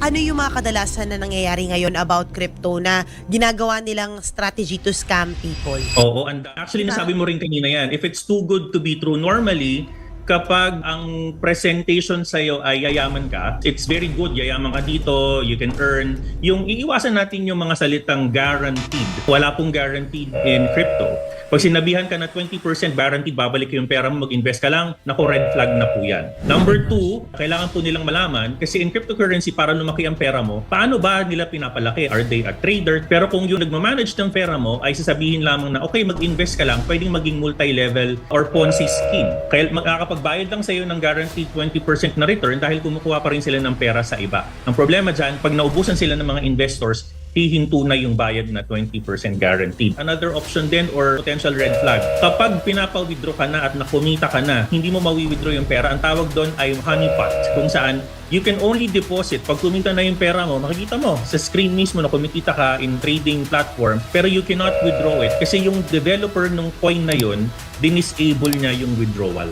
ano yung mga kadalasan na nangyayari ngayon about crypto na ginagawa nilang strategy to scam people? Oo, and actually nasabi mo rin kanina yan. If it's too good to be true, normally, kapag ang presentation sa'yo ay yayaman ka, it's very good, yayaman ka dito, you can earn. Yung iiwasan natin yung mga salitang guaranteed. Wala pong guaranteed in crypto. Pag sinabihan ka na 20% guaranteed, babalik yung pera mo, mag-invest ka lang, naku, red flag na po yan. Number two, kailangan po nilang malaman, kasi in cryptocurrency, para lumaki ang pera mo, paano ba nila pinapalaki? Are they a trader? Pero kung yung nagmamanage ng pera mo ay sasabihin lamang na, okay, mag-invest ka lang, pwedeng maging multi-level or Ponzi scheme. Kaya makakapagbayad lang sa'yo ng guaranteed 20% na return dahil kumukuha pa rin sila ng pera sa iba. Ang problema dyan, pag naubusan sila ng mga investors, hihinto na yung bayad na 20% guaranteed. Another option din or potential red flag. Kapag pinapa-withdraw ka na at nakumita ka na, hindi mo mawi-withdraw yung pera. Ang tawag doon ay honeypot, kung saan you can only deposit. Pag kumita na yung pera mo, makikita mo sa screen mismo na kumikita ka in trading platform, pero you cannot withdraw it kasi yung developer ng coin na yun, dinisable niya yung withdrawal.